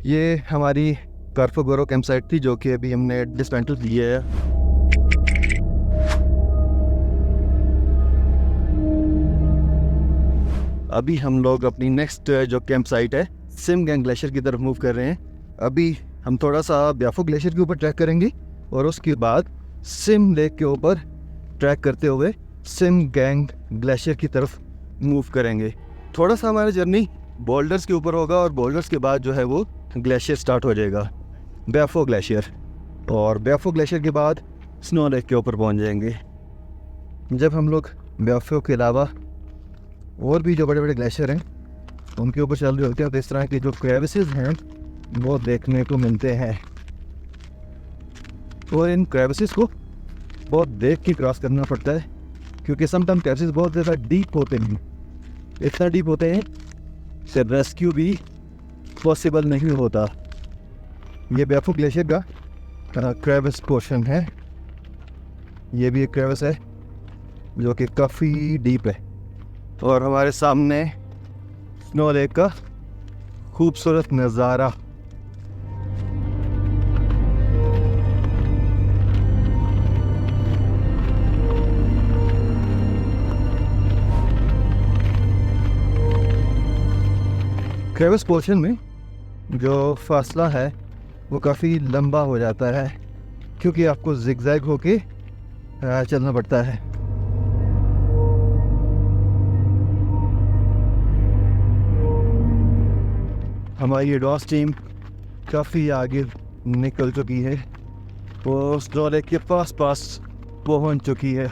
ये हमारी कारफोगोरो camp site थी जो कि अभी हमने डिसमेंटल की है। अभी हम लोग अपनी नेक्स्ट जो कैंप साइट है सिमगैंग ग्लेशियर की तरफ मूव कर रहे हैं। अभी हम थोड़ा सा ब्याफो ग्लेशियर के ऊपर ट्रैक करेंगे और उसके बाद सिम लेक के ऊपर ट्रैक करते हुए सिमगैंग ग्लेशियर की तरफ मूव करेंगे। थोड़ा सा हमारा जर्नी बोल्डर्स के ऊपर होगा और बोल्डर्स के बाद जो है वो ग्लेशियर स्टार्ट हो जाएगा, ब्याफो ग्लेशियर। और ब्याफो ग्लेशियर के बाद स्नो लेक के ऊपर पहुंच जाएंगे। जब हम लोग ब्याफो के अलावा और भी जो बड़े बड़े ग्लेशियर हैं उनके ऊपर चल रहे होते हैं तो इस तरह के जो क्रेविसेस हैं वो देखने को मिलते हैं। और इन क्रेविसेस को बहुत देख के क्रॉस करना पड़ता है क्योंकि समटाइम क्रेविसेस बहुत ज़्यादा डीप होते हैं, इतना डीप होते हैं कि रेस्क्यू भी पॉसिबल नहीं होता। ये ब्याफो ग्लेशियर का क्रेविस पोर्शन है। ये भी एक क्रेविस है जो कि काफ़ी डीप है। और हमारे सामने स्नो लेक का खूबसूरत नज़ारा। क्रेविस पोर्शन में जो फासला है वो काफ़ी लंबा हो जाता है क्योंकि आपको जिगजैग होके चलना पड़ता है। हमारी एडवांस टीम काफ़ी आगे निकल चुकी है, वो स्नो लेक के पास पहुंच चुकी है।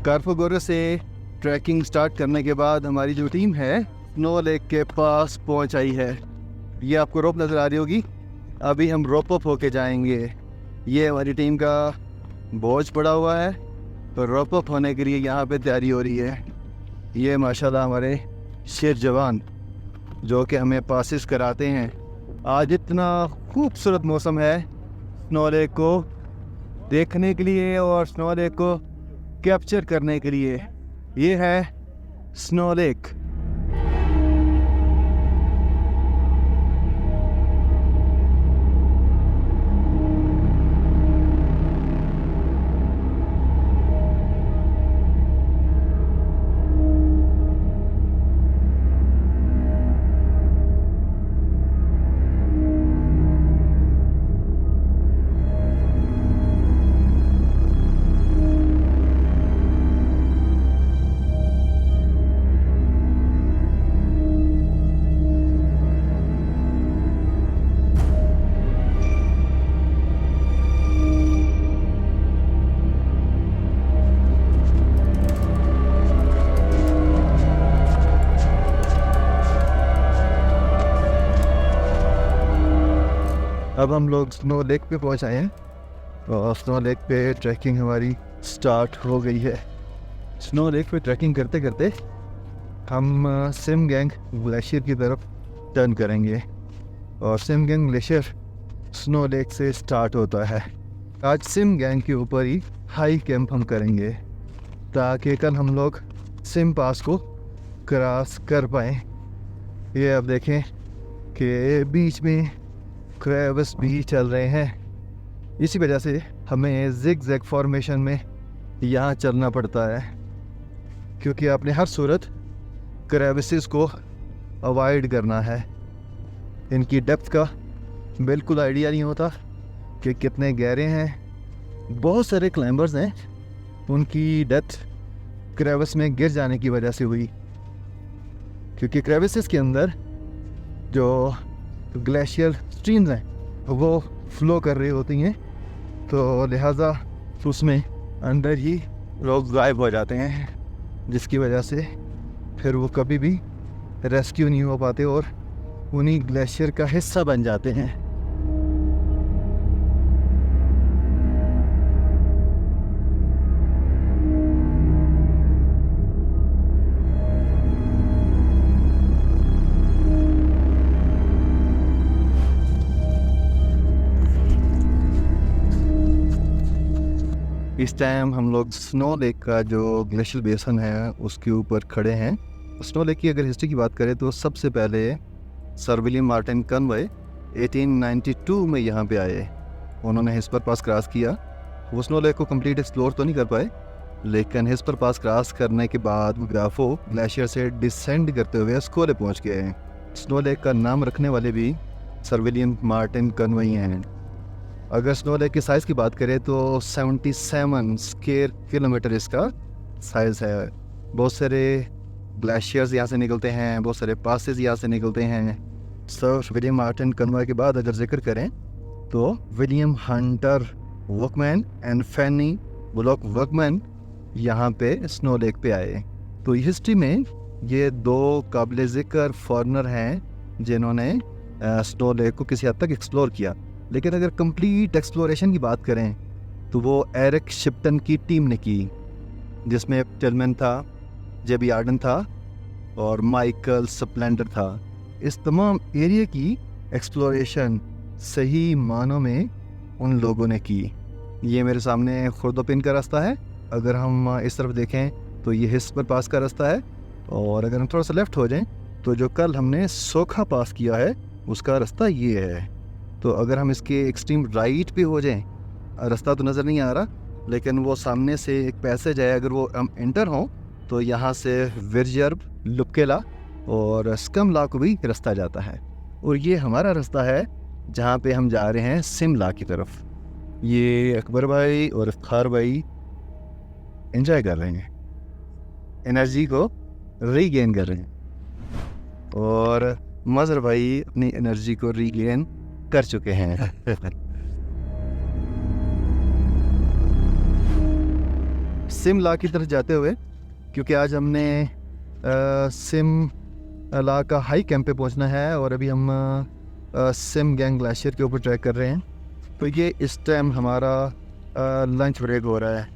कारफोगोरो से ट्रैकिंग स्टार्ट करने के बाद हमारी जो टीम है स्नो लेक के पास पहुंच आई है। ये आपको रोप नज़र आ रही होगी। अभी हम रोप अप होके जाएंगे। ये हमारी टीम का बोझ पड़ा हुआ है तो रोप अप होने के लिए यहाँ पे तैयारी हो रही है। ये माशाल्लाह हमारे शेर जवान जो कि हमें पासिस कराते हैं। आज इतना खूबसूरत मौसम है स्नो लेक को देखने के लिए और स्नो लेक को कैप्चर करने के लिए। ये है स्नो लेक। अब हम लोग स्नो लेक पे पहुंच आए हैं और स्नो लेक पे ट्रैकिंग हमारी स्टार्ट हो गई है। स्नो लेक पे ट्रैकिंग करते करते हम सिमगैंग ग्लेशियर की तरफ टर्न करेंगे और सिमगैंग ग्लेशियर स्नो लेक से स्टार्ट होता है। आज सिमगैंग के ऊपर ही हाई कैंप हम करेंगे ताकि कल हम लोग सिम पास को क्रॉस कर पाएँ। ये अब देखें कि बीच में क्रेविस भी चल रहे हैं, इसी वजह से हमें जिग-जैग फॉर्मेशन में यहाँ चलना पड़ता है क्योंकि आपने हर सूरत क्रेविसेस को अवॉइड करना है। इनकी डेप्थ का बिल्कुल आइडिया नहीं होता कि कितने गहरे हैं। बहुत सारे क्लाइंबर्स हैं उनकी डेथ क्रेविस में गिर जाने की वजह से हुई क्योंकि क्रेविसेस के अंदर जो ग्लेशियर स्ट्रीम्स हैं वो फ्लो कर रही होती हैं तो लिहाजा उसमें अंदर ही लोग गायब हो जाते हैं जिसकी वजह से फिर वो कभी भी रेस्क्यू नहीं हो पाते और उन्हीं ग्लेशियर का हिस्सा बन जाते हैं। इस टाइम हम लोग स्नो लेक का जो ग्लेशियल बेसन है उसके ऊपर खड़े हैं। स्नो लेक की अगर हिस्ट्री की बात करें तो सबसे पहले सर विलियम मार्टिन कनवे 1892 में यहाँ पे आए। उन्होंने हिस्पर पास क्रॉस किया। वो स्नो लेक को कंप्लीट एक्सप्लोर तो नहीं कर पाए, लेकिन हिस्पर पास क्रॉस करने के बाद वो ग्राफो ग्लेशियर से डिसेंड करते हुए स्कोले पहुँच गए हैं। स्नो लेक का नाम रखने वाले भी सर विलियम मार्टिन कनवे ही हैं। अगर स्नो लेक की साइज़ की बात करें तो 77 स्क्वायर किलोमीटर इसका साइज़ है। बहुत सारे ग्लेशियर्स यहाँ से निकलते हैं, बहुत सारे पासेस यहाँ से निकलते हैं। सर विलियम मार्टिन कनवे के बाद अगर जिक्र करें तो William Hunter Workman and Fanny Bullock Workman यहाँ पे स्नो लेक पे आए। तो हिस्ट्री में ये दो काबिल ज़िक्र फॉरनर हैं जिन्होंने स्नो लेक को किसी हद तक एक्सप्लोर किया। लेकिन अगर कंप्लीट एक्सप्लोरेशन की बात करें तो वो एरिक शिप्टन की टीम ने की, जिसमें टिलमैन था, जेबी आर्डन था और माइकल स्प्लेंडर था। इस तमाम एरिया की एक्सप्लोरेशन सही मानों में उन लोगों ने की। ये मेरे सामने खुर्दोपिन का रास्ता है। अगर हम इस तरफ देखें तो ये हिस्पर पास का रास्ता है, और अगर हम थोड़ा सा लेफ़्ट हो जाएं तो जो कल हमने सोखा पास किया है उसका रास्ता ये है। तो अगर हम इसके एक्सट्रीम राइट पे हो जाएं, रास्ता तो नज़र नहीं आ रहा, लेकिन वो सामने से एक पैसेज है, अगर वो हम एंटर हों तो यहाँ से विरजर्ब, लुपकेला और स्कमला को भी रास्ता जाता है। और ये हमारा रास्ता है जहाँ पे हम जा रहे हैं सिमला की तरफ। ये अकबर भाई और इफ्तार भाई एंजॉय कर रहे हैं, एनर्जी को रीगेन कर रहे हैं, और मज़हर भाई अपनी एनर्जी को रीगेन कर चुके हैं। सिमला की तरफ जाते हुए, क्योंकि आज हमने सिमला का हाई कैंप पे पहुंचना है और अभी हम सिम गैंग ग्लेशियर के ऊपर ट्रैक कर रहे हैं, तो ये इस टाइम हमारा लंच ब्रेक हो रहा है।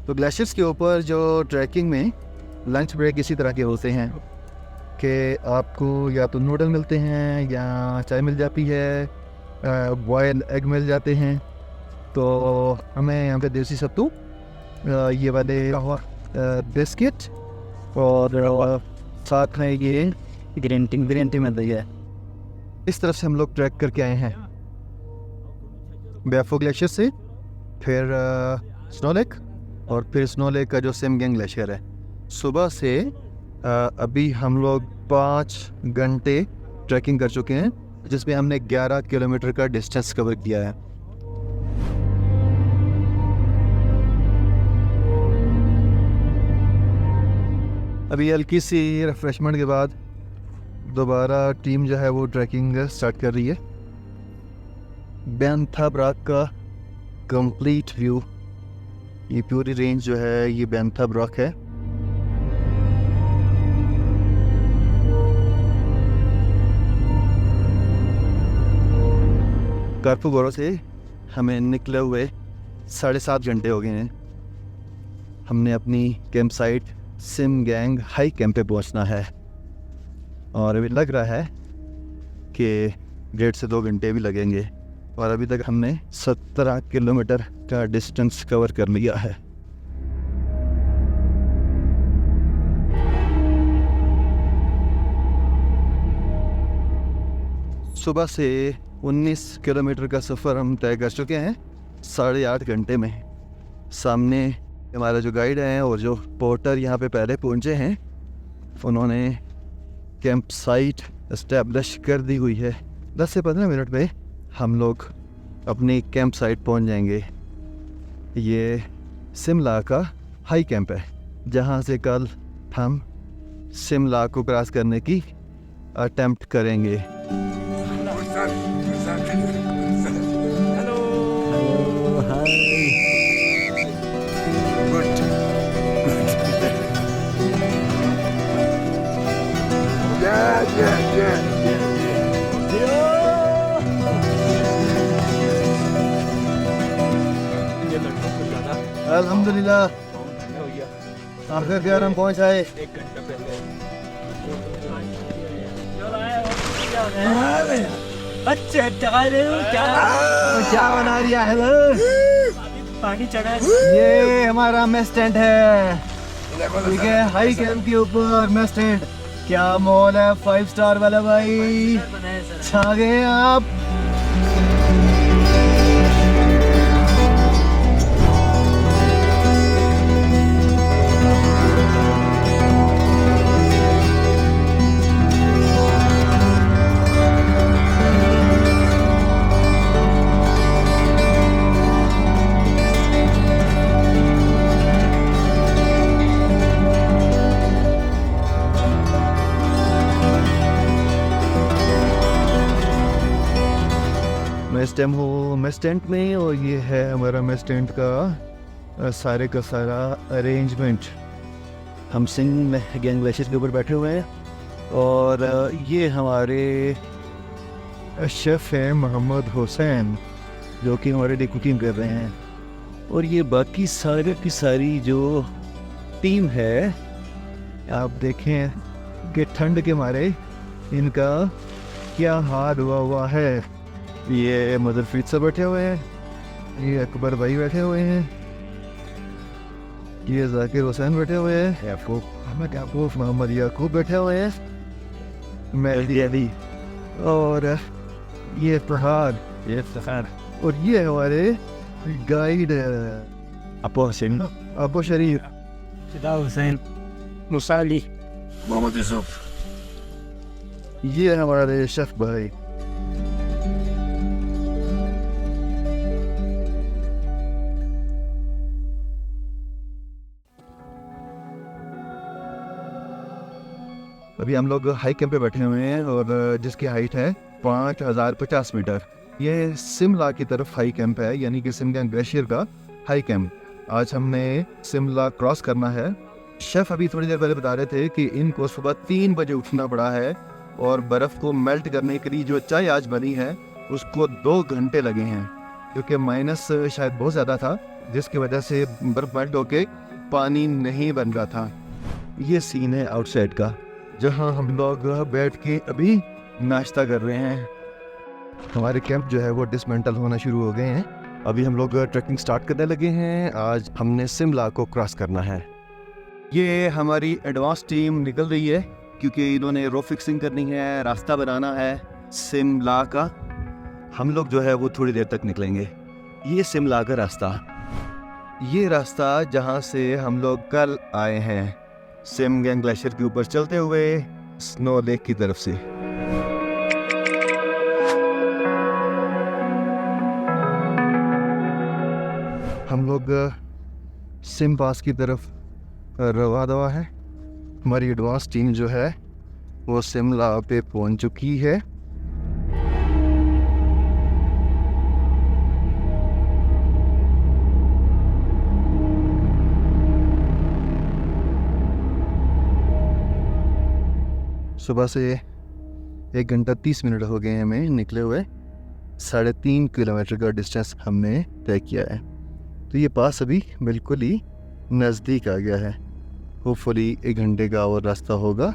तो ग्लेशियर्स के ऊपर जो ट्रैकिंग में लंच ब्रेक इसी तरह के होते हैं कि आपको या तो नूडल मिलते हैं या चाय मिल जाती है, बॉयल एग मिल जाते हैं। तो हमें यहाँ पे देसी सत्तू, ये वाले बिस्किट और साथ में ये ग्रीन टी मिल रही है। इस तरफ से हम लोग ट्रैक करके आए हैं बैफो ग्लेशियर से, फिर स्नो लेक, और फिर स्नो लेक का जो सिम गैंग ग्लेशियर है। सुबह से अभी हम लोग 5 घंटे ट्रैकिंग कर चुके हैं, जिसमें हमने 11 किलोमीटर का डिस्टेंस कवर किया है। अभी हल्की सी रिफ्रेशमेंट के बाद दोबारा टीम जो है वो ट्रैकिंग स्टार्ट कर रही है। बैंथाब्राक का कंप्लीट व्यू, ये पूरी रेंज जो है ये बैंथाब्राक है। कारपुगोरो से हमें निकले हुए 7.5 घंटे हो गए हैं। हमने अपनी camp site SIM gang high camp पे पहुंचना है, और अभी लग रहा है कि 1.5 से 2 घंटे भी लगेंगे, और अभी तक हमने 17 किलोमीटर का डिस्टेंस कवर कर लिया है। सुबह से 19 किलोमीटर का सफ़र हम तय कर चुके हैं 8.5 घंटे में। सामने हमारा जो गाइड है और जो पोर्टर यहाँ पे पहले पहुँचे हैं, उन्होंने कैंप साइट इस्टेब्लिश कर दी हुई है। 10 से 15 मिनट में हम लोग अपनी कैंप साइट पहुँच जाएंगे। ये सिमला का हाई कैंप है, जहाँ से कल हम सिमला को क्रॉस करने की अटेम्प्ट करेंगे। अल्हम्दुलिल्लाह आखिरकार हम पहुंच आए। 1 घंटा पहले। अच्छा क्या रहे हो, क्या क्या बना रिया है? पानी चढ़ा है। ये हमारा मेस टेंट है, ठीक है, हाई कैंप के ऊपर मेस टेंट। क्या मॉल है, 5 स्टार वाला भाई, बनाया सर। छा गए आप। मैं इस टाइम हूँ मेस टेंट में, और ये है हमारा मेस टेंट का सारे का सारा अरेंजमेंट। हम सिंह गैंग ग्लेशियर के ऊपर बैठे हुए हैं, और ये हमारे शेफ़ हैं मोहम्मद हुसैन, जो कि हमारे लिए कुकिंग कर रहे हैं। और ये बाकी सारे की सारी जो टीम है, आप देखें कि ठंड के मारे इनका क्या हाल हुआ है। ये मदरफीद से बैठे हुए हैं, ये अकबर भाई बैठे हुए हैं, ये जाकिर हुसैन बैठे हुए हैं, याकूब अहमद याकूब मोहम्मद याकूब बैठे हुए हैं, मेहदी अली, और ये फरहाद, ये फरहाद, और ये हमारे गाइड अबू शरीफ, फिदा हुसैन, मुसाली, मोहम्मद यूसुफ। ये हमारे शेफ भाई। अभी हम लोग हाई कैंप पे बैठे हुए हैं, और जिसकी हाइट है 5050 मीटर। ये शिमला की तरफ हाई कैंप है, यानी कि सिमगैंग ग्लेशियर का हाई कैंप। आज हमने शिमला क्रॉस करना है। शेफ़ अभी थोड़ी देर पहले बता रहे थे कि इनको सुबह 3 बजे उठना पड़ा है, और बर्फ़ को मेल्ट करने के लिए जो चाय आज बनी है उसको 2 घंटे लगे हैं, क्योंकि माइनस शायद बहुत ज़्यादा था, जिसकी वजह से बर्फ़ मेल्ट होके पानी नहीं बन रहा था। ये सीन है आउटसाइड का, जहाँ हम लोग बैठ के अभी नाश्ता कर रहे हैं। हमारे कैंप जो है वो डिसमेंटल होना शुरू हो गए हैं। अभी हम लोग ट्रैकिंग स्टार्ट करने लगे हैं। आज हमने शिमला को क्रॉस करना है। ये हमारी एडवांस टीम निकल रही है, क्योंकि इन्होंने रो फिक्सिंग करनी है, रास्ता बनाना है शिमला का। हम लोग जो है वो थोड़ी देर तक निकलेंगे। ये शिमला का रास्ता, ये रास्ता जहाँ से हम लोग कल आए हैं, सिमगैंग ग्लेशियर के ऊपर चलते हुए स्नो लेक की तरफ से। हम लोग सिम पास की तरफ रवा है। हमारी एडवांस टीम जो है वो शिमला पे पहुंच चुकी है। सुबह से 1 घंटा 30 मिनट हो गए हमें निकले हुए। 3.5 किलोमीटर का डिस्टेंस हमने तय किया है, तो ये पास अभी बिल्कुल ही नज़दीक आ गया है। होपफुली 1 घंटे का और रास्ता होगा।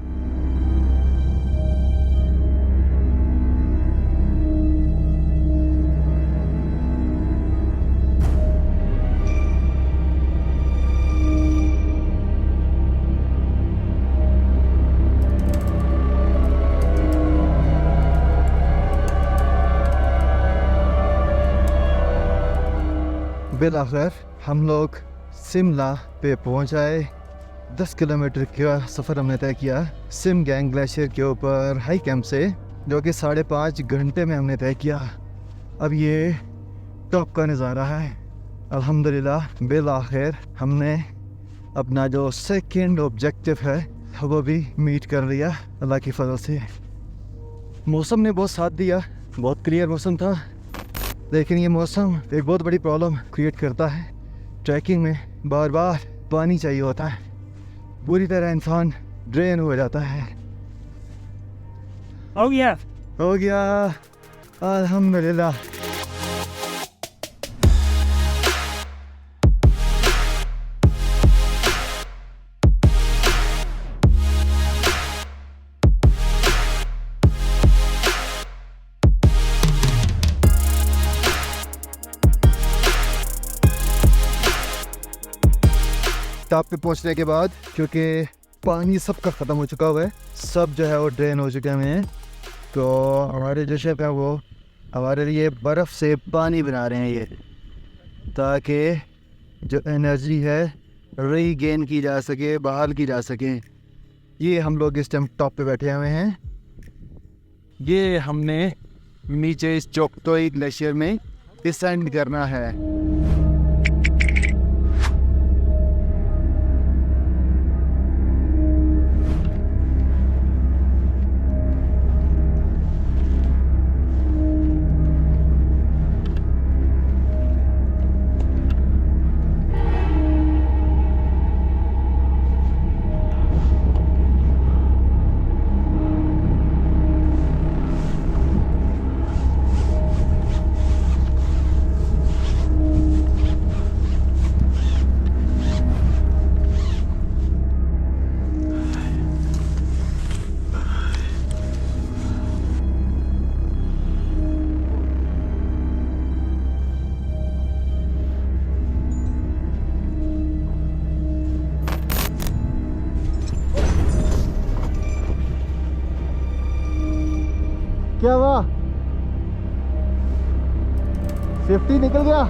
बिलाखिर हम लोग शिमला पे पहुंच आए। 10 किलोमीटर का सफ़र हमने तय किया सिमगैंग ग्लेशियर के ऊपर हाई कैंप से, जो कि 5.5 घंटे में हमने तय किया। अब ये टॉप का नज़ारा है। अल्हम्दुलिल्लाह बिलाखिर हमने अपना जो सेकंड ऑब्जेक्टिव है वो भी मीट कर लिया अल्लाह की फजल से। मौसम ने बहुत साथ दिया, बहुत क्लियर मौसम था, लेकिन ये मौसम एक बहुत बड़ी प्रॉब्लम क्रिएट करता है। ट्रैकिंग में बार बार पानी चाहिए होता है, पूरी तरह इंसान ड्रेन हो जाता है। हो गया अल्हम्दुलिल्लाह। टॉप पे पहुंचने के बाद, क्योंकि पानी सबका ख़त्म हो चुका हुआ है, सब जो है वो ड्रेन हो चुके हैं, तो हमारे जो शेफ हैं वो हमारे लिए बर्फ़ से पानी बना रहे हैं ये, ताकि जो एनर्जी है रीगेन की जा सके, बहाल की जा सके। ये हम लोग इस टाइम टॉप पे बैठे हुए हैं। ये हमने नीचे इस चोक्टोई ग्लेशियर में डिसेंड करना है। क्या हुआ? 50 निकल गया।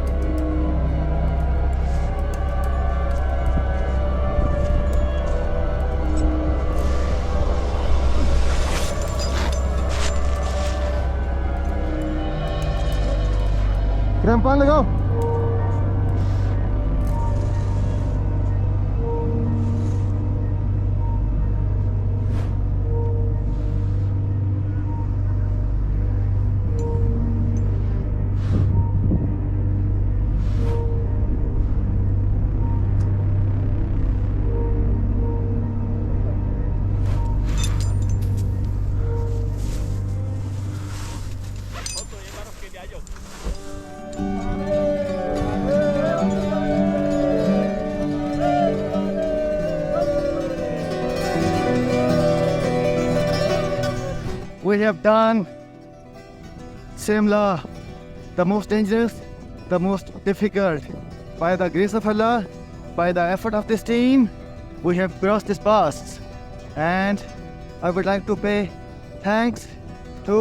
क्रैम्पन लगाओ। We have done Simla, the most dangerous, the most difficult. By the grace of Allah, by the effort of this team, we have crossed this pass. And I would like to pay thanks to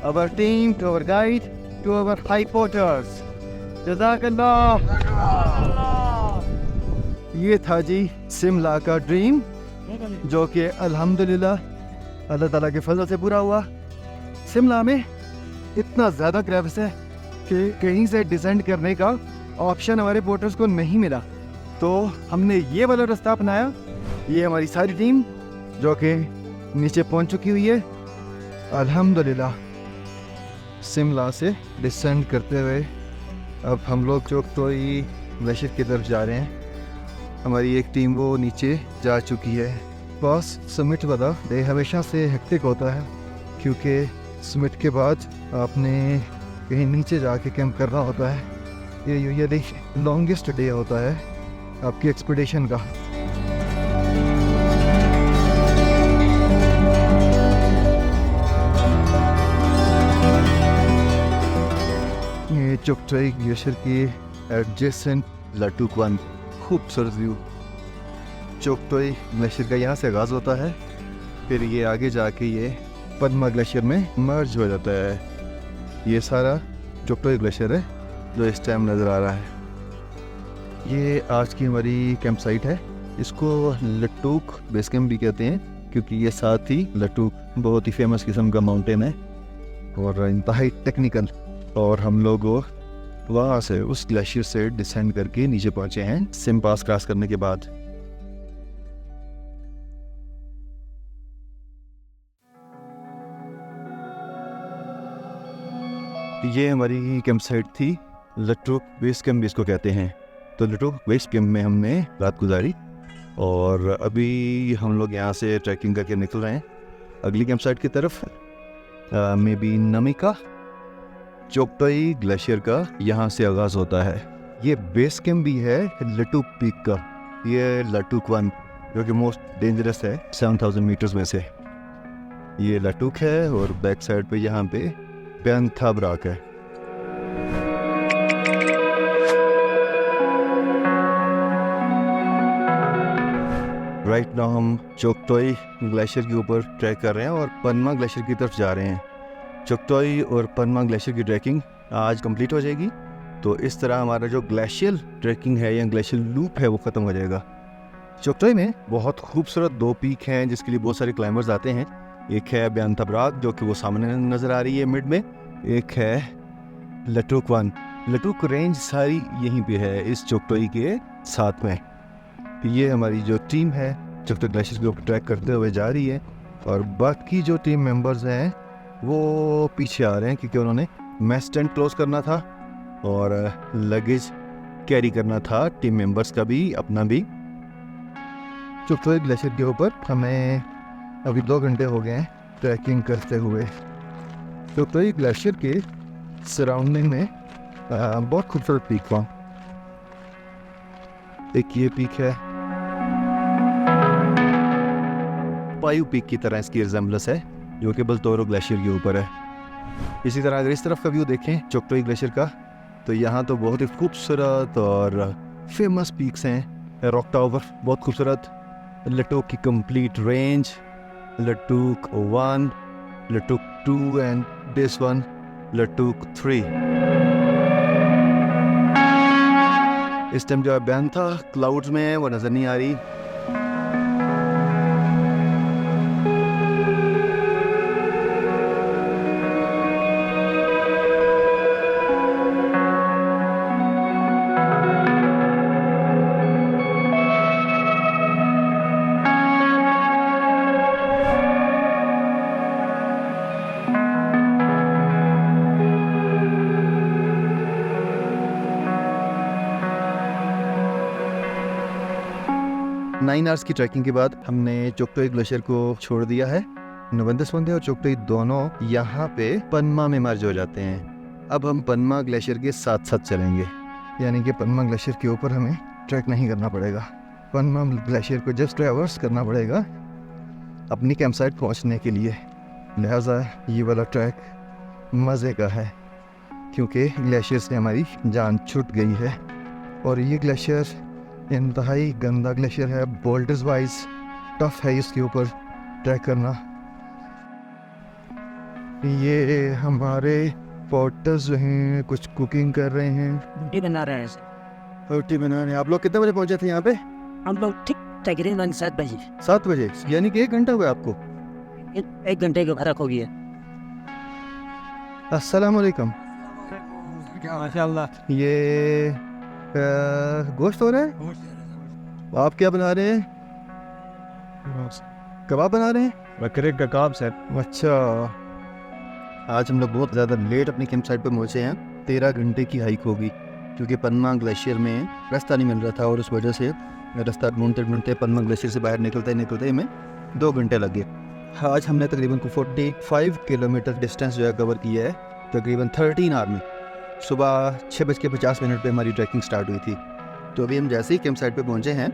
our team, to our guide, to our high porters. Jazakallah. ये था जी सिमला का dream, जो कि अल्हम्दुलिल्लाह अल्लाह ताला के फजल से पूरा हुआ। शिमला में इतना ज़्यादा क्रेविस है कि कहीं से डिसेंड करने का ऑप्शन हमारे पोर्टर्स को नहीं मिला, तो हमने ये वाला रास्ता अपनाया। ये हमारी सारी टीम जो कि नीचे पहुंच चुकी हुई है अल्हम्दुलिल्लाह। शिमला से डिसेंड करते हुए अब हम लोग चोक्टोई ग्लेशियर की तरफ जा रहे हैं। हमारी एक टीम वो नीचे जा चुकी है। बॉस समिट वाला डे हमेशा से हेक्टिक होता है, क्योंकि समिट के बाद आपने कहीं नीचे जाके कैंप करना होता है। ये यूजुअली लॉन्गेस्ट डे होता है आपकी एक्सपीडिशन का। ये चोक्टोई ग्लेशियर की एडजेसेंट लटुक वन खूबसूरत व्यू। चोक्टोई ग्लेशियर का यहाँ से आगाज़ होता है, फिर ये आगे जाके ये पद्मा ग्लेशियर में मर्ज हो जाता है। ये सारा चोक्टोई ग्लेशियर है जो इस टाइम नज़र आ रहा है। ये आज की हमारी कैंप साइट है। इसको लटूक बेस कैंप भी कहते हैं, क्योंकि ये साथ ही लटूक बहुत ही फेमस किस्म का माउंटेन है और इंतहाई टेक्निकल। और हम लोग वहाँ से उस ग्लेशियर से डिसेंड करके नीचे पहुँचे हैं सिम पास क्रॉस करने के बाद। ये हमारी कैंप साइट थी, लटूक बेस कैंप भी इसको कहते हैं। तो लटूक बेस कैंप में हमने रात गुजारी और अभी हम लोग यहाँ से ट्रैकिंग करके निकल रहे हैं अगली कैंप साइट की तरफ। मे बी नमिका। चोक्टोई ग्लेशियर का यहाँ से आगाज़ होता है। ये बेस कैंप भी है लटूक पीक का। ये लटूक वन जो कि मोस्ट डेंजरस है 7000 मीटर्स में से। ये लटूक है और बैक साइड पे यहाँ पे बेंथा ब्राक है। राइट नाउ हम चोक्टोई ग्लेशियर के ऊपर ट्रैक कर रहे हैं और पनमा ग्लेशियर की तरफ जा रहे हैं। चोक्टोई और पनमा ग्लेशियर की ट्रैकिंग आज कंप्लीट हो जाएगी, तो इस तरह हमारा जो ग्लेशियल ट्रैकिंग है या ग्लेशियल लूप है वो ख़त्म हो जाएगा। चोक्टोई में बहुत खूबसूरत 2 पीक हैं जिसके लिए बहुत सारे क्लाइंबर्स आते हैं। एक है ब्यांताब्राग जो कि वो सामने नज़र आ रही है मिड में, एक है लटुक वन। लटुक रेंज सारी यहीं पे है इस चोक्टोई के साथ में। ये हमारी जो टीम है चोक्टोई ग्लेशियर के ऊपर ट्रैक करते हुए जा रही है और बाकी जो टीम मेंबर्स हैं वो पीछे आ रहे हैं क्योंकि उन्होंने मैस टेंट क्लोज करना था और लगेज कैरी करना था, टीम मेंबर्स का भी अपना भी। चोक्टोई ग्लेशियर के ऊपर हमें अभी 2 घंटे हो गए हैं ट्रैकिंग करते हुए। चोक्टोई ग्लेशियर के सराउंडिंग में बहुत खूबसूरत पीक था। एक ये पीक है, पायू पीक की तरह इसकी रिजेम्बलेंस है जो कि बल्तोरो ग्लेशियर के ऊपर है। इसी तरह अगर इस तरफ का व्यू देखें चोक्टोई ग्लेशियर का, तो यहाँ तो बहुत ही खूबसूरत और फेमस पीक्स हैं। रॉक टावर बहुत खूबसूरत, लटुक की complete range, Latok 1, Latok 2 and this one Latok 3। इस टाइम जो बैन था क्लाउड्स में है वो नज़र नहीं आ रही। नाइन आवर्स की ट्रैकिंग के बाद हमने चोक्टोई ग्लेशियर को छोड़ दिया है। नवंदसवंदे और चोक्टोई दोनों यहाँ पे पनमा में मर्ज हो जाते हैं। अब हम पनमा ग्लेशियर के साथ साथ चलेंगे, यानी कि पनमा ग्लेशियर के ऊपर हमें ट्रैक नहीं करना पड़ेगा। पनमा ग्लेशियर को जस्ट ट्रैवर्स करना पड़ेगा अपनी कैंप साइट पहुँचने के लिए। लिहाजा ये वाला ट्रैक मज़े का है क्योंकि ग्लेशियर से हमारी जान छूट गई है और ये ग्लेशियर इंतहाई गंदा ग्लेशियर है। बोल्डर्स वाइज टफ है इसके ऊपर ट्रैक करना। ये हमारे पोर्टर्स जो हैं कुछ कुकिंग कर रहे हैं, रोटी बना रहे हैं। रोटी बना रहे हैं। आप लोग कितने बजे पहुंचे थे यहाँ पे? हम लोग ठीक तकरीबन 7 बजे। 7 बजे, यानी कि 1 घंटा हुआ आपको? 1 घंटे का फर्क हो गया। अस्सलाम वालेकुम। माशाल्लाह। ये गोश्त हो रहा है? आप क्या बना रहे हैं? कबाब बना रहे हैं? बकरे का कबाब सर। अच्छा, आज हम लोग बहुत ज़्यादा लेट अपनी कैंप साइट पर पहुँचे हैं। 13 घंटे की हाइक होगी क्योंकि पनमा ग्लेशियर में रास्ता नहीं मिल रहा था और उस वजह से रास्ता ढूंढते ढूंढते पनमा ग्लेशियर से बाहर निकलते हमें 2 घंटे लगे। आज हमने तकरीबन 45 किलोमीटर डिस्टेंस जो है कवर किया है तकरीबन 13 आवर में। सुबह 6:50 पे हमारी ट्रैकिंग स्टार्ट हुई थी। तो अभी हम जैसे ही कैंप साइट पे पहुंचे हैं,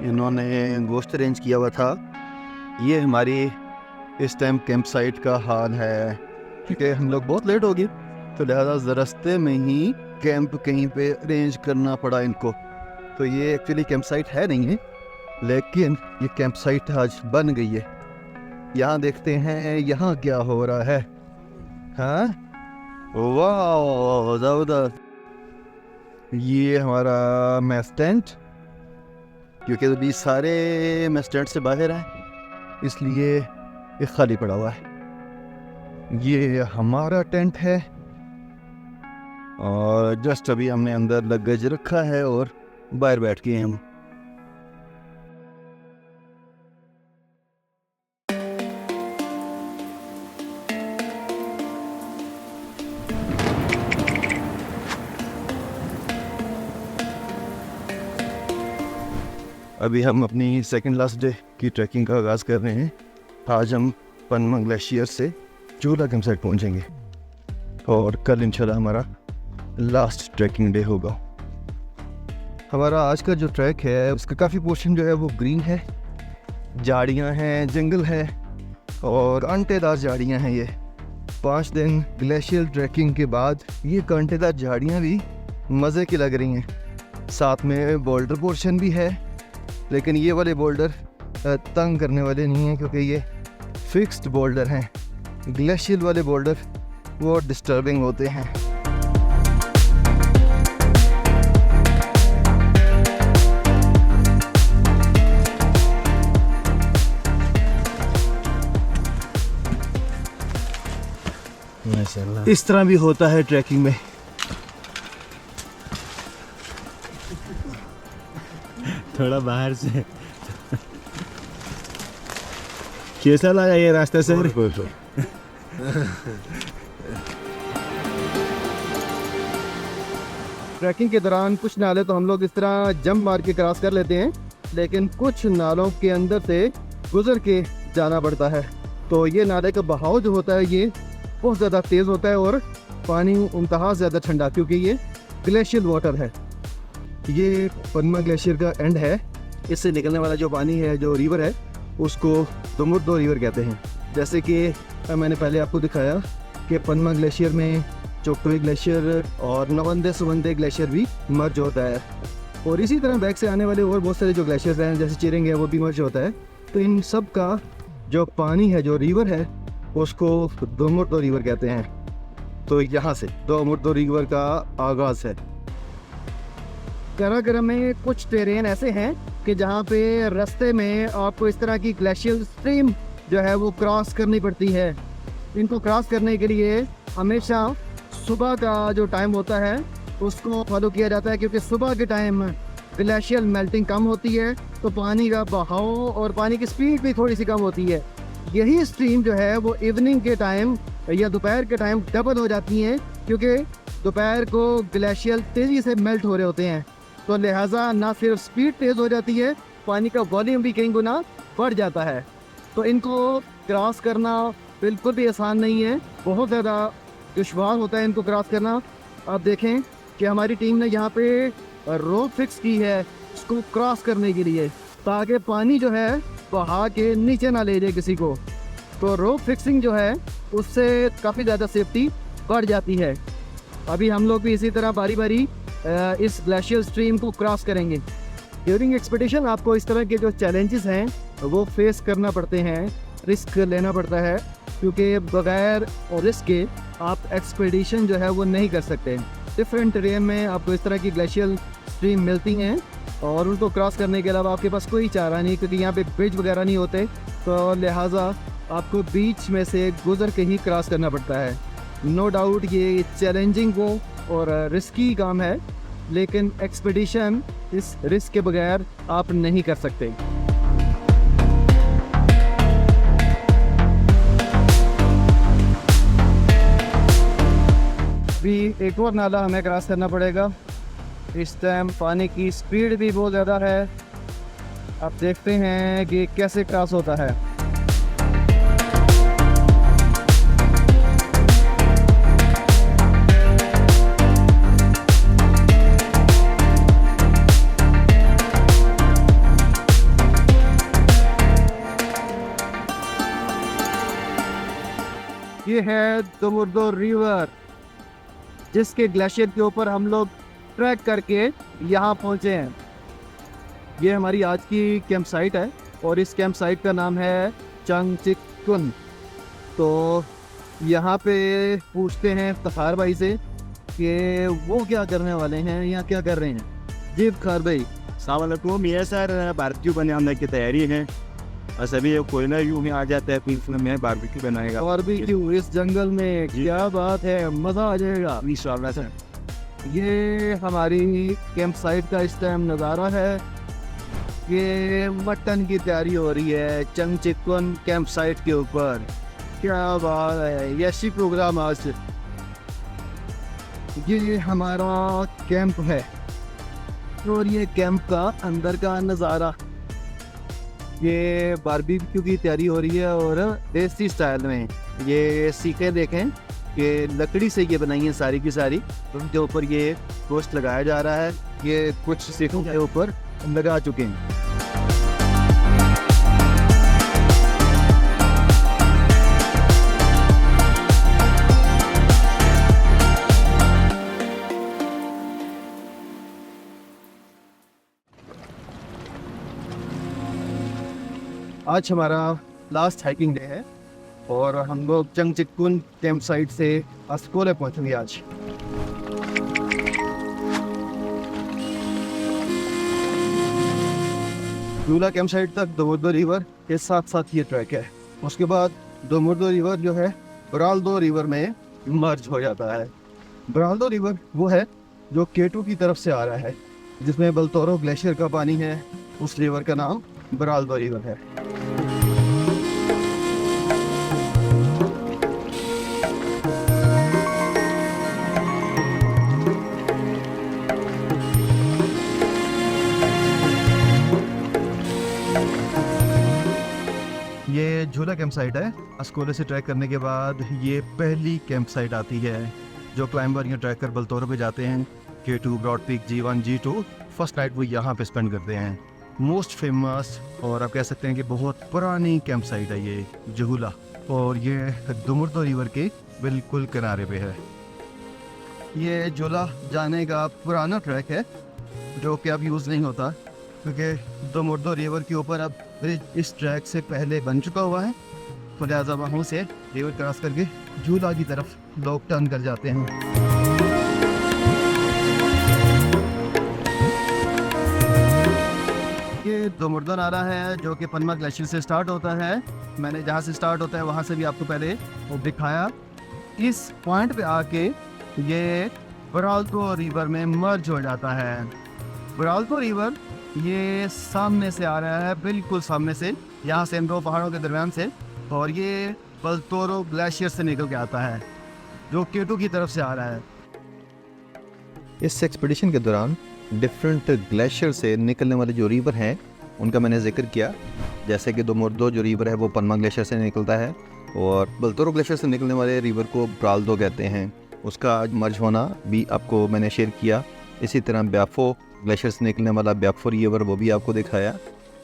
इन्होंने गोश्त अरेंज किया हुआ था। ये हमारी इस टाइम कैंप साइट का हाल है क्योंकि हम लोग बहुत लेट हो गए, तो लिहाजा रास्ते में ही कैंप कहीं पे अरेंज करना पड़ा इनको। तो ये एक्चुअली कैंप साइट है नहीं है, लेकिन ये कैंप साइट आज बन गई है। यहाँ देखते हैं यहाँ क्या हो रहा है। हाँ, वाह ज़बरदस्त। ये हमारा मैस टेंट, क्योंकि अभी सारे मैस टेंट से बाहर हैं इसलिए ये खाली पड़ा हुआ है। ये हमारा टेंट है और जस्ट अभी हमने अंदर लगेज रखा है और बाहर बैठ के हम। अभी हम अपनी सेकंड लास्ट डे की ट्रैकिंग का आगाज़ कर रहे हैं। आज हम पनमा ग्लेशियर से चूला कैंप साइट पहुँचेंगे और कल इंशाल्लाह हमारा लास्ट ट्रैकिंग डे होगा। हमारा आज का जो ट्रैक है उसका काफ़ी पोर्शन जो है वो ग्रीन है, झाड़ियाँ हैं, जंगल है और कांटेदार झाड़ियाँ हैं। ये 5 दिन ग्लेशियर ट्रैकिंग के बाद ये कांटेदार झाड़ियाँ भी मज़े की लग रही हैं। साथ में बोल्डर पोर्शन भी है, लेकिन ये वाले बोल्डर तंग करने वाले नहीं हैं, क्योंकि ये फिक्स्ड बोल्डर हैं। ग्लेशियर वाले बोल्डर वो डिस्टर्बिंग होते हैं। इस तरह भी होता है ट्रैकिंग में। थोड़ा बाहर से कैसा लगा ये रास्ता सर? ट्रैकिंग के दौरान कुछ नाले तो हम लोग इस तरह जंप मार के क्रॉस कर लेते हैं, लेकिन कुछ नालों के अंदर से गुजर के जाना पड़ता है। तो ये नाले का बहाव जो होता है ये बहुत ज़्यादा तेज़ होता है और पानी इंतहा ज़्यादा ठंडा, क्योंकि ये ग्लेशियर वाटर है। ये पनमा ग्लेशियर का एंड है। इससे निकलने वाला जो पानी है, जो रिवर है, उसको दुमुर्दो रिवर कहते हैं। जैसे कि मैंने पहले आपको दिखाया कि पनमा ग्लेशियर में चोक्टोई ग्लेशियर और नवंदे सुवंदे ग्लेशियर भी मर्ज होता है, और इसी तरह बैक से आने वाले और बहुत सारे जो ग्लेशियर्स हैं जैसे चिरिंग है वो भी मर्ज होता है। तो इन सब का जो पानी है, जो रिवर है, उसको दोमुर्दो रिवर कहते हैं। तो यहाँ से दोमुर्दो रिवर का आगाज़ है। काराकोरम में कुछ टेरेन ऐसे हैं कि जहाँ पे रास्ते में आपको इस तरह की ग्लेशियर स्ट्रीम जो है वो क्रॉस करनी पड़ती है। इनको क्रॉस करने के लिए हमेशा सुबह का जो टाइम होता है उसको फॉलो किया जाता है, क्योंकि सुबह के टाइम ग्लेशियर मेल्टिंग कम होती है, तो पानी का बहाव और पानी की स्पीड भी थोड़ी सी कम होती है। यही स्ट्रीम जो है वो इवनिंग के टाइम या दोपहर के टाइम डबल हो जाती हैं, क्योंकि दोपहर को ग्लेशियर तेज़ी से मेल्ट हो रहे होते हैं। तो लिहाजा ना सिर्फ स्पीड तेज़ हो जाती है, पानी का वॉल्यूम भी कई गुना बढ़ जाता है। तो इनको क्रॉस करना बिल्कुल भी आसान नहीं है, बहुत ज़्यादा दुश्वार होता है इनको क्रॉस करना। आप देखें कि हमारी टीम ने यहाँ पे रोप फिक्स की है इसको क्रॉस करने के लिए, ताकि पानी जो है बहा के नीचे ना ले जाए किसी को। तो रोप फिक्सिंग जो है उससे काफ़ी ज़्यादा सेफ्टी बढ़ जाती है। अभी हम लोग भी इसी तरह बारी बारी इस ग्लेशियर स्ट्रीम को क्रॉस करेंगे। ड्यूरिंग एक्सपीडिशन आपको इस तरह के जो चैलेंजेस हैं वो फेस करना पड़ते हैं, रिस्क लेना पड़ता है, क्योंकि बगैर रिस्क के आप एक्सपीडिशन जो है वो नहीं कर सकते। डिफरेंट टेरेन में आपको इस तरह की ग्लेशियर स्ट्रीम मिलती हैं और उनको क्रॉस करने के अलावा आपके पास कोई चारा नहीं, क्योंकि यहाँ पे ब्रिज वगैरह नहीं होते, तो लिहाजा आपको बीच में से गुजर के ही क्रॉस करना पड़ता है। नो डाउट ये चैलेंजिंग हो और रिस्की काम है, लेकिन एक्सपीडिशन इस रिस्क के बगैर आप नहीं कर सकते। भी एक और नाला हमें क्रॉस करना पड़ेगा। इस टाइम पानी की स्पीड भी बहुत ज़्यादा है। आप देखते हैं कि कैसे क्रॉस होता है। ये है दोमुर्दो रिवर, जिसके ग्लेशियर के ऊपर हम लोग ट्रैक करके यहाँ पहुँचे हैं। ये हमारी आज की कैंप साइट है और इस कैंप साइट का नाम है चंगचिकुन। तो यहाँ पे पूछते हैं इफ्तिखार भाई से कि वो क्या करने वाले हैं, यहाँ क्या कर रहे हैं। जी इफ्तिखार भाई। अस्सलाम वालेकुम। ये सर बारबेक्यू बनाने की तैयारी है और सभी कोयला यूँ में आ जाता है, फिर मैं बारबेक्यू बनाएगा। बारबेक्यू इस जंगल में, क्या बात है, मज़ा आ जाएगा इंशाल्लाह सर। ये हमारी कैंप साइट का इस टाइम नज़ारा है। ये मटन की तैयारी हो रही है चंगचिकुन कैंप साइट के ऊपर। क्या बात है, यशी प्रोग्राम आज। ये हमारा कैंप है और ये कैंप का अंदर का नज़ारा। ये बारबेक्यू की तैयारी हो रही है और देसी स्टाइल में। ये सीखें देखें कि लकड़ी से ये बनाई है सारी की सारी, उनके ऊपर ये गोश्त लगाया जा रहा है। ये कुछ सीखों के ऊपर लगा चुके हैं। आज हमारा लास्ट हाइकिंग डे है और हम लोग चंगचिकुन कैंप साइट से अस्कोले पहुँचेंगे आज। झूला कैंप साइट तक दोमुर्दो रिवर के साथ साथ ये ट्रैक है। उसके बाद दोमुर्दो रिवर जो है बराल्दो रिवर में मर्ज हो जाता है। बराल्दो रिवर वो है जो केटू की तरफ से आ रहा है, जिसमें बलतोरो ग्लेशियर का पानी है। उस रिवर का नाम बराल्दो रिवर है। ये झूला कैंप साइट है। अस्कोले से ट्रैक करने के बाद ये पहली कैंप साइट आती है। जो क्लाइंबर या ट्रैकर बलतोरो पे जाते हैं, K2, broad peak, G1, G2, first night वो यहाँ पे स्पेंड करते हैं। मोस्ट फेमस और आप कह सकते हैं कि बहुत पुरानी कैंप साइट है ये झूला, और ये दोमुर्दो रिवर के बिल्कुल किनारे पे है। ये झूला जाने का पुराना ट्रैक है जो कि अब यूज़ नहीं होता, क्योंकि दोमुर्दो रिवर के ऊपर अब ब्रिज इस ट्रैक से पहले बन चुका हुआ है। तो लिहाजा वहाँ से रिवर क्रॉस करके झूला की तरफ लोग टर्न कर जाते हैं। ये दोमुर्दो नाला है जो कि पनमा ग्लेशियर से स्टार्ट होता है। मैंने जहाँ से स्टार्ट होता है वहाँ से भी आपको पहले वो दिखाया। इस पॉइंट पे आके ये बराल्दो रिवर में मर्ज हो जाता है। बराल्दो रिवर ये सामने से आ रहा है, बिल्कुल सामने से, यहाँ से इन दो पहाड़ों के दरमियान से, और ये बलतोरो ग्लेशियर से निकल के आता है जो केटू की तरफ से आ रहा है। इस एक्सपीडिशन के दौरान डिफरेंट ग्लेशियर से निकलने वाले जो रिवर हैं उनका मैंने जिक्र किया। जैसे कि दोमुर्दो जो रिवर है वो पनमा ग्लेशियर से निकलता है, और बलतोरो ग्लेशियर से निकलने वाले रिवर को बराल्दो कहते हैं। उसका मर्ज होना भी आपको मैंने शेयर किया। इसी तरह ब्याफो ग्लेशियर से निकलने वाला ब्याफो रिवर वो भी आपको दिखाया।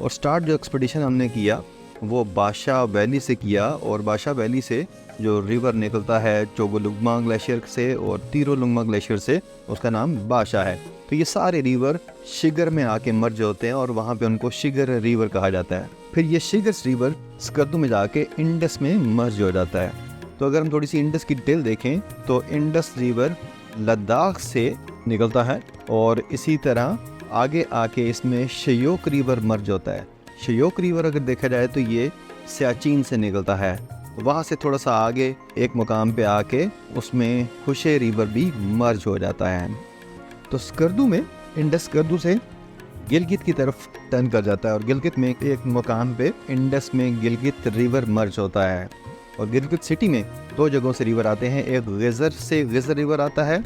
और स्टार्ट जो एक्सपीडिशन हमने किया वो बाशा वैली से किया, और बाशा वैली से जो रिवर निकलता है चोगोलुंगमा ग्लेशियर से और तिरोलुंगमा ग्लेशियर से, उसका नाम बाशा है। तो ये सारे रिवर शिगर में आके मर्ज होते हैं और वहाँ पे उनको शिगर रिवर कहा जाता है। फिर ये शिगर्स रिवर स्कर्दू में जाके इंडस में मर्ज हो जाता है। तो अगर हम थोड़ी सी इंडस की डिटेल देखें तो इंडस रिवर लद्दाख से निकलता है, और इसी तरह आगे आके इसमें शयोक रिवर मर्ज होता है। शयोक रिवर अगर देखा जाए तो ये सियाचिन से निकलता है। वहाँ से थोड़ा सा आगे एक मुकाम पे आके उसमें खुशे रिवर भी मर्ज हो जाता है। तो स्कर्दू में इंडस स्कर्दू से गिलगित की तरफ टर्न कर जाता है, और गिलगित में एक मुकाम पे इंडस में गिलगित रिवर मर्ज होता है। और गिलगित सिटी में दो जगहों से रिवर आते हैं, एक गिजर से गिजर रिवर आता है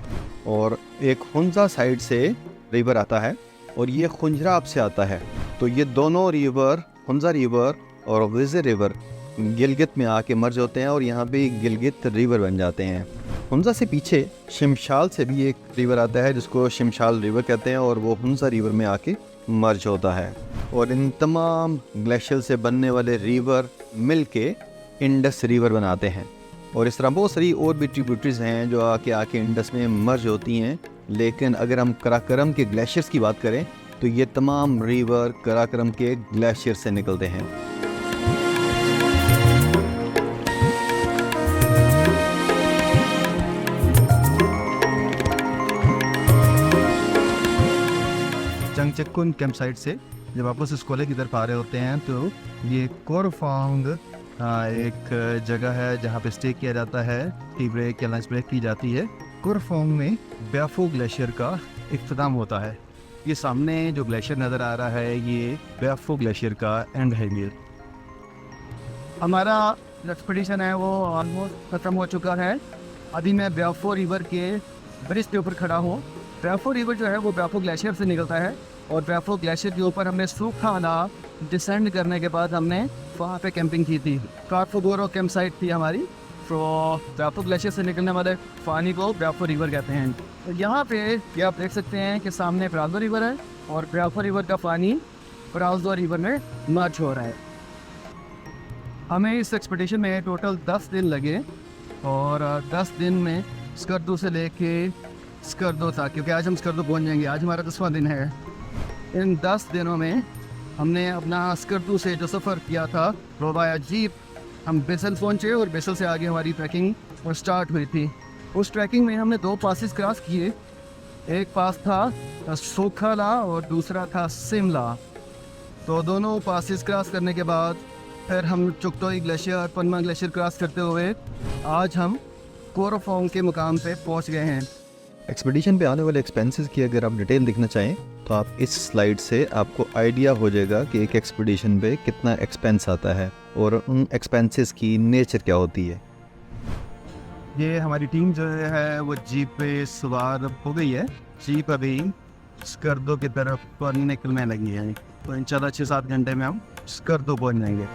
और एक हुंजा साइड से रिवर आता है, और ये खुंजराब से आता है। तो ये दोनों रिवर, हुंजा रिवर और गिजर रिवर, गिलगित में आके मर्ज होते हैं और यहाँ पे गिलगित रिवर बन जाते हैं। हुंजा से पीछे शिमशाल से भी एक रिवर आता है जिसको शिमशाल रिवर कहते हैं, और वो हुंजा रिवर में आके मर्ज होता है। और इन तमाम ग्लेशियर से बनने वाले रिवर मिल के इंडस रिवर बनाते हैं। और इस तरह बहुत सारी और भी ट्रिब्यूटरीज हैं जो आके इंडस में मर्ज होती हैं। लेकिन अगर हम कराकोरम के ग्लेशियर्स की बात करें तो ये तमाम रिवर कराकोरम के ग्लेशियर से निकलते हैं। चंगचिकुन कैंप साइट से जब वापस स्कोले की तरफ आ रहे होते हैं तो ये कोरफांग एक जगह है जहाँ पे स्टे किया जाता है, टी ब्रेक या लंच ब्रेक की जाती है। कोरफांग में ब्याफो ग्लेशियर का इख्तिताम होता है। ये सामने जो ग्लेशियर नज़र आ रहा है ये ब्याफो ग्लेशियर का एंड है। ये हमारा एक्सपीडिशन है वो ऑलमोस्ट ख़त्म हो चुका है। अभी मैं ब्याफो रिवर के ब्रिज के ऊपर खड़ा हूँ। ब्याफो रिवर जो है वो ब्याफो ग्लेशियर से निकलता है, और ब्याफो ग्लेशियर के ऊपर हमने सूखा वाला डिसेंड करने के बाद हमने वहाँ पे कैंपिंग की थी। कारफोगोरो कैंप साइट थी हमारी। तो ब्याफो ग्लेशियर से निकलने वाले पानी को ब्याफो रिवर कहते हैं। तो यहाँ पे ये आप देख सकते हैं कि सामने ब्राल्दो रिवर है, और ब्याफो रिवर का पानी ब्राल्दो रिवर में मर्ज हो रहा है। हमें इस एक्सपीडिशन में टोटल 10 दिन लगे, और 10 दिन में स्कर्दू से लेके स्कर्दो था, क्योंकि आज हम स्कर्दो पहुँच जाएंगे। आज हमारा 10वां दिन है। इन 10 दिनों में हमने अपना स्कर्दू से जो सफ़र किया था वो वाया जीप हम बेसल पहुँचे और बेसल से आगे हमारी ट्रैकिंग और स्टार्ट हुई थी। उस ट्रैकिंग में हमने 2 पासेस क्रॉस किए। एक पास था सोखाला और दूसरा था सिमला। तो दोनों पासेस क्रॉस करने के बाद फिर हम चुगतोई ग्लेशियर, पनमा ग्लेशियर क्रॉस करते हुए आज हम कोरफोंग के मुकाम पे पहुंच गए हैं। एक्सपीडिशन पे आने वाले एक्सपेंसेस की अगर आप डिटेल देखना चाहें तो आप इस स्लाइड से आपको आइडिया हो जाएगा कि एक एक्सपीडिशन पे कितना एक्सपेंस आता है और उन एक्सपेंसेस की नेचर क्या होती है। ये हमारी टीम जो है वो जीप पे सवार हो गई है। जीप अभी स्कर्दो की तरफ निकलने लगी है, तो इंशाल्लाह 6-7 घंटे में हम स्कर्दो पहुंच जाएंगे।